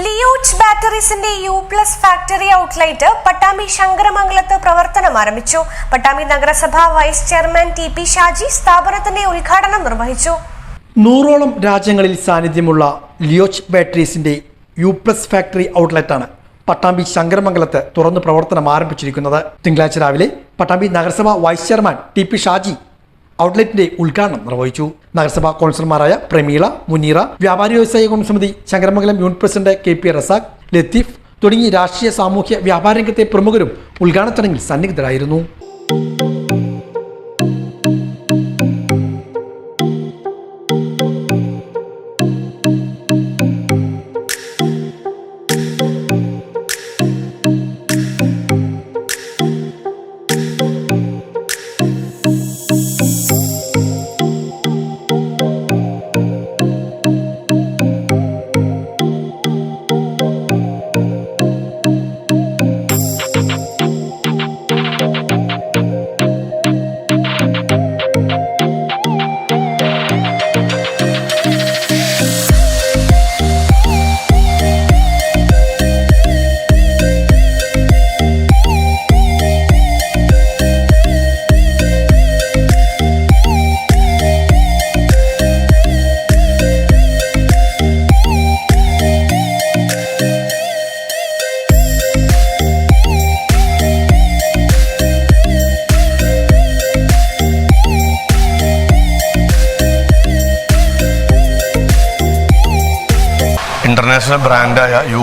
ലിയോച്ച് ബാറ്ററീസിന്റെ U+ factory outlet Pattambi ശങ്കരമംഗലത്ത് പ്രവർത്തനം ആരംഭിച്ചു. പട്ടാമ്പി നഗരസഭാ വൈസ് ചെയർമാൻ TP ഷാജി സ്ഥാപനത്തിന്റെ ഉദ്ഘാടനം നിർവഹിച്ചു. 100ഓളം രാജ്യങ്ങളിൽ സാന്നിധ്യമുള്ള ലിയോച്ച് ബാറ്ററീസിന്റെ U+ ഫാക്ടറി ഔട്ട്ലെറ്റാണ് പട്ടാമ്പി ശങ്കരമംഗലത്ത് തുറന്ന് പ്രവർത്തനം ആരംഭിച്ചിരിക്കുന്നത്. തിങ്കളാഴ്ച രാവിലെ പട്ടാമ്പി നഗരസഭാ വൈസ് ചെയർമാൻ TP ഷാജി ഔട്ട്ലെറ്റിന്റെ ഉദ്ഘാടനം നിർവഹിച്ചു. നഗരസഭാ കൗൺസിലർമാരായ പ്രമീള, മുനീറ, വ്യാപാരി വ്യവസായ കോൺഗ്രസ് സമിതി Sankaramangalam unit president KP Razak, Latheef തുടങ്ങി രാഷ്ട്രീയ, സാമൂഹ്യ, വ്യാപാര രംഗത്തെ പ്രമുഖരും ഉദ്ഘാടന ചടങ്ങിൽ സന്നിഹിതരായിരുന്നു. ഇന്റർനാഷണൽ ബ്രാൻഡായ U+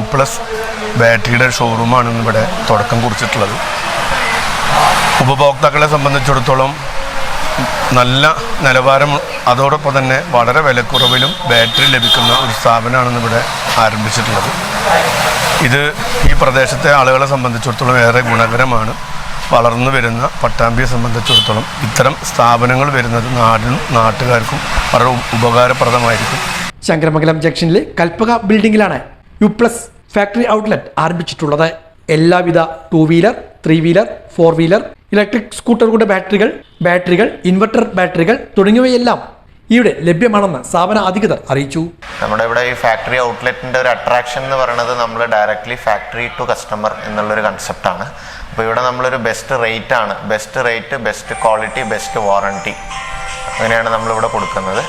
ബാറ്ററിയുടെ ഷോറൂമാണ് ഇവിടെ തുടക്കം കുറിച്ചിട്ടുള്ളത്. ഉപഭോക്താക്കളെ സംബന്ധിച്ചിടത്തോളം നല്ല നിലവാരം, അതോടൊപ്പം തന്നെ വളരെ വിലക്കുറവിലും ബാറ്ററി ലഭിക്കുന്ന ഒരു സ്ഥാപനമാണ് ഇവിടെ ആരംഭിച്ചിട്ടുള്ളത്. ഇത് ഈ പ്രദേശത്തെ ആളുകളെ സംബന്ധിച്ചിടത്തോളം ഏറെ ഗുണകരമാണ്. വളർന്നു വരുന്ന പട്ടാമ്പിയെ സംബന്ധിച്ചിടത്തോളം ഇത്തരം സ്ഥാപനങ്ങൾ വരുന്നത് നാട്ടുകാർക്കും വളരെ ഉപകാരപ്രദമായിരിക്കും. ശങ്കരമംഗലം ജംഗ്ഷനിലെ കൽപ്പക ബിൽഡിംഗിലാണ് U+ ഫാക്ടറി ഔട്ട്ലെറ്റ് ആരംഭിച്ചിട്ടുള്ളത്. എല്ലാവിധ 2 വീലർ, 3 വീലർ, 4 വീലർ, ഇലക്ട്രിക് സ്കൂട്ടറുകളുടെ ബാറ്ററികൾ, ഇൻവെർട്ടർ ബാറ്ററികൾ തുടങ്ങിയവയെല്ലാം ഇവിടെ ലഭ്യമാണെന്ന് സ്ഥാപന അധികൃതർ അറിയിച്ചു. നമ്മുടെ ഇവിടെ ഈ ഫാക്ടറി ഔട്ട്ലെറ്റിൻ്റെ ഒരു അട്രാക്ഷൻ എന്ന് പറയുന്നത് നമ്മൾ ഡയറക്റ്റ്ലി ഫാക്ടറി ടു കസ്റ്റമർ എന്നുള്ളൊരു കൺസെപ്റ്റാണ്. അപ്പോൾ ഇവിടെ നമ്മളൊരു best rate, best quality, best warranty, അങ്ങനെയാണ് നമ്മളിവിടെ കൊടുക്കുന്നത്.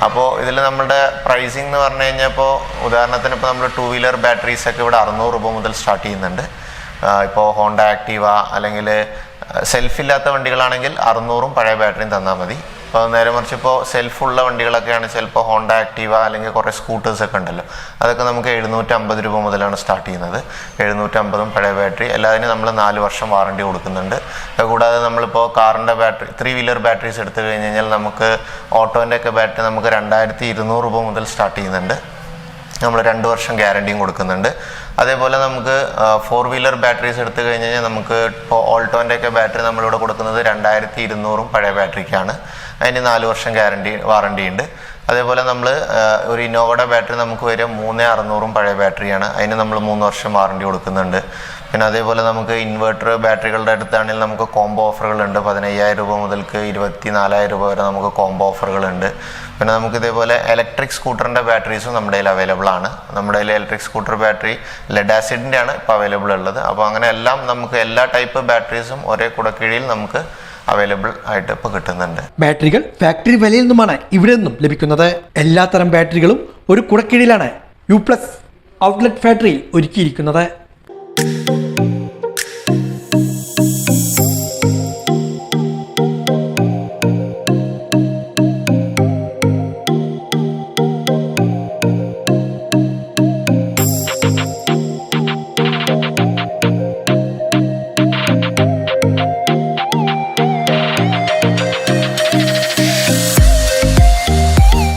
അപ്പോൾ ഇതിൽ നമ്മളുടെ പ്രൈസിങ് എന്ന് പറഞ്ഞു കഴിഞ്ഞാൽ, ഇപ്പോൾ ഉദാഹരണത്തിന് ഇപ്പോൾ നമ്മൾ 2 വീലർ ബാറ്ററീസൊക്കെ ഇവിടെ 600 രൂപ മുതൽ സ്റ്റാർട്ട് ചെയ്യുന്നുണ്ട്. ഇപ്പോൾ ഹോണ്ട ആക്റ്റീവ അല്ലെങ്കിൽ സെൽഫില്ലാത്ത വണ്ടികളാണെങ്കിൽ 600ഉം പഴയ ബാറ്ററിയും തന്നാൽ മതി. അപ്പോൾ നേരെ മറിച്ച് ഇപ്പോൾ സെൽഫുള്ള വണ്ടികളൊക്കെയാണ്, ചിലപ്പോൾ ഹോണ്ട ആക്റ്റീവ അല്ലെങ്കിൽ കുറേ സ്കൂട്ടേഴ്സൊക്കെ ഉണ്ടല്ലോ, അതൊക്കെ നമുക്ക് 750 രൂപ മുതലാണ് സ്റ്റാർട്ട് ചെയ്യുന്നത്. 750ഉം പഴയ ബാറ്ററി, എല്ലാത്തിനും നമ്മൾ 4 വർഷം വാറണ്ടി കൊടുക്കുന്നുണ്ട്. കൂടാതെ നമ്മളിപ്പോൾ കാറിൻ്റെ ബാറ്ററി, 3 വീലർ ബാറ്ററീസ് എടുത്തു കഴിഞ്ഞ് കഴിഞ്ഞാൽ നമുക്ക് ഓട്ടോൻ്റെ ഒക്കെ ബാറ്ററി നമുക്ക് 2200 രൂപ മുതൽ സ്റ്റാർട്ട് ചെയ്യുന്നുണ്ട്. നമ്മൾ 2 വർഷം ഗ്യാരണ്ടിയും കൊടുക്കുന്നുണ്ട്. അതേപോലെ നമുക്ക് 4 വീലർ ബാറ്ററീസ് എടുത്തു കഴിഞ്ഞ് കഴിഞ്ഞാൽ നമുക്ക് ഇപ്പോൾ ഓൾട്ടോൻ്റെ ഒക്കെ ബാറ്ററി നമ്മളിവിടെ കൊടുക്കുന്നത് 2200ഉം പഴയ ബാറ്ററിക്കാണ്. അതിന് 4 വർഷം വാറണ്ടി ഉണ്ട്. അതേപോലെ നമ്മൾ ഒരു ഇന്നോവയുടെ ബാറ്ററി നമുക്ക് വരിക 3600ഉം പഴയ ബാറ്ററിയാണ്. അതിന് നമ്മൾ 3 വർഷം വാറണ്ടി കൊടുക്കുന്നുണ്ട്. പിന്നെ അതേപോലെ നമുക്ക് ഇൻവെർട്ടർ ബാറ്ററികളുടെ അടുത്താണെങ്കിൽ നമുക്ക് കോംബോ ഓഫറുകളുണ്ട്. 15000 രൂപ മുതൽക്ക് 24000 രൂപ വരെ നമുക്ക് കോംബോ ഓഫറുകളുണ്ട്. പിന്നെ നമുക്ക് ഇതേപോലെ ഇലക്ട്രിക് സ്കൂട്ടറിൻ്റെ ബാറ്ററീസും നമ്മുടെ കയ്യിൽ അവൈലബിൾ ആണ്. നമ്മുടെ കയ്യിൽ ഇലക്ട്രിക് സ്കൂട്ടർ ബാറ്ററി ലെഡ് ആസിഡിൻ്റെ ആണ് ഇപ്പോൾ അവൈലബിൾ ഉള്ളത്. അപ്പോൾ അങ്ങനെ എല്ലാം നമുക്ക് എല്ലാ ടൈപ്പ് ബാറ്ററീസും ഒരേ കുടക്കീഴിൽ നമുക്ക് അവൈലബിൾ ആയിട്ട് ഇപ്പോൾ കിട്ടുന്നുണ്ട്. ബാറ്ററികൾ ഫാക്ടറി വിലയിൽ നിന്നുമാണ് ഇവിടെ നിന്നും ലഭിക്കുന്നത്. എല്ലാത്തരം ബാറ്ററികളും ഒരു കുടക്കീഴിലാണ് U+ ഔട്ട്ലെറ്റ് ഫാക്ടറിയിൽ ഒരുക്കിയിരിക്കുന്നത്.